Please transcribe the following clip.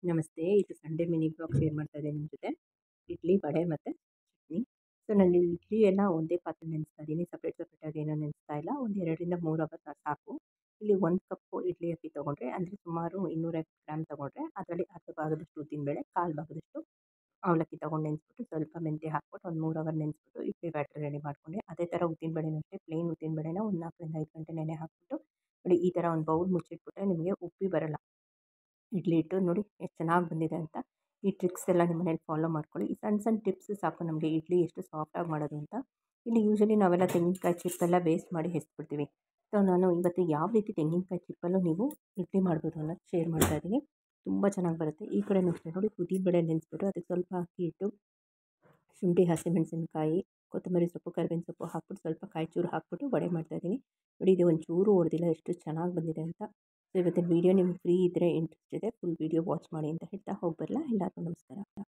ನಮಸ್ತೆ. ಇದು Sunday mini blog share ಮಾಡ್ತಾ ಇದ್ದೀನಿ ನಿಮ್ಮ ಜೊತೆ. ಇಡ್ಲಿ, ವಡೆ ಮತ್ತು ಚಟ್ನಿ. ಸೊ ನಾನು ಇಡ್ಲಿ ಎಲ್ಲ ಒಂದೇ ಪಾತ್ರೆ ನೆನೆಸ್ತಾ ಇದ್ದೀನಿ. ಸಪ್ರೇಟಾಗಿ ಏನೂ ನೆನೆಸ್ತಾ ಇಲ್ಲ. ಒಂದು 2ರಿಂದ 3 ಅವರ್ ಸಾಕು. ಇಲ್ಲಿ 1 ಕಪ್ಪು ಇಡ್ಲಿ ಅಕ್ಕಿ ತೊಗೊಂಡ್ರೆ, ಅಂದರೆ ಸುಮಾರು 250 ಗ್ರಾಮ್ ತೊಗೊಂಡ್ರೆ, ಅದರಲ್ಲಿ ಅರ್ಧ ಭಾಗದಷ್ಟು ಉದ್ದಿನಬೇಳೆ, ಕಾಲು ಭಾಗದಷ್ಟು ಅವಲಕ್ಕಿ ತೊಗೊಂಡು ನೆನೆಸ್ಬಿಟ್ಟು, ಸ್ವಲ್ಪ ಮೆಂತ್ಯ ಹಾಕ್ಬಿಟ್ಟು ಒಂದು 3 ಅವರ್ ನೆನೆಸ್ಬಿಟ್ಟು ಇಡ್ಲಿ ಬ್ಯಾಟರ್ ರೆಡಿ ಮಾಡಿಕೊಂಡೆ. ಅದೇ ಥರ ಉದ್ದಿನಬೇಳೆನೂ ಅಷ್ಟೇ, ಪ್ಲೇನ್ ಉದ್ದಿನಬೇಳೆನ ಒಂದು 4ರಿಂದ 5 ಗಂಟೆ ನೆನೆ ಹಾಕ್ಬಿಟ್ಟು, ನೋಡಿ ಈ ಥರ ಒಂದು ಬೌಲ್ ಮುಚ್ಚಿಟ್ಬಿಟ್ರೆ ನಿಮಗೆ ಉಬ್ಬಿ ಬರಲ್ಲ ಇಡ್ಲಿ ಹಿಟ್ಟು. ನೋಡಿ ಎಷ್ಟು ಚೆನ್ನಾಗಿ ಬಂದಿದೆ ಅಂತ. ಈ ಟ್ರಿಕ್ಸ್ ಎಲ್ಲ ನಿಮ್ಮ ಮನೇಲಿ ಫಾಲೋ ಮಾಡ್ಕೊಳ್ಳಿ. ಈ ಸಣ್ಣ ಸಣ್ಣ ಟಿಪ್ಸ್ ಸಾಕು ನಮಗೆ ಇಡ್ಲಿ ಎಷ್ಟು ಸಾಫ್ಟಾಗಿ ಮಾಡೋದು ಅಂತ. ಇಲ್ಲಿ ಯೂಶ್ವಲಿ ನಾವೆಲ್ಲ ತೆಂಗಿನಕಾಯಿ ಚಿಪ್ಪೆಲ್ಲ ವೇಸ್ಟ್ ಮಾಡಿ ಎಸ್ಬಿಡ್ತೀವಿ. ಸೊ ನಾನು ಇವತ್ತು ಯಾವ ರೀತಿ ತೆಂಗಿನಕಾಯಿ ಚಿಪ್ಪಲ್ಲೂ ನೀವು ಇಡ್ಲಿ ಮಾಡ್ಬೋದು ಅನ್ನೋದು ಶೇರ್ ಮಾಡ್ತಾ ಇದ್ದೀನಿ. ತುಂಬ ಚೆನ್ನಾಗಿ ಬರುತ್ತೆ. ಈ ಕಡೆನೂ ಅಷ್ಟೇ ನೋಡಿ, ಉದ್ದಿನಬೇಳೆ ನೆನೆಸ್ಬಿಟ್ಟು ಅದಕ್ಕೆ ಸ್ವಲ್ಪ ಅಕ್ಕಿ ಹಿಟ್ಟು, ಶುಂಠಿ, ಹಸಿಮೆಣಸಿನ್ಕಾಯಿ, ಕೊತ್ತಂಬರಿ ಸೊಪ್ಪು, ಕರಿಬೇವಿನ ಸೊಪ್ಪು ಹಾಕ್ಬಿಟ್ಟು ಸ್ವಲ್ಪ ಕಾಯಿ ಚೂರು ಹಾಕ್ಬಿಟ್ಟು ವಡೆ ಮಾಡ್ತಾಯಿದ್ದೀನಿ. ನೋಡಿ ಇದು ಒಂಚೂರು ಹೊಡೆದಿಲ್ಲ, ಎಷ್ಟು ಚೆನ್ನಾಗಿ ಬಂದಿದೆ ಅಂತ. ಸೊ ಇವತ್ತಿನ ವೀಡಿಯೋ ನಿಮ್ಗೆ ಫ್ರೀ ಇದ್ದರೆ, ಇಂಟ್ರೆಸ್ಟ್ ಇದೆ, ಫುಲ್ ವೀಡಿಯೋ ವಾಚ್ ಮಾಡಿ ಅಂತ ಹೇಳ್ತಾ ಹೋಗಿ ಬರಲ್ಲ. ಎಲ್ಲರಿಗೂ ನಮಸ್ಕಾರ.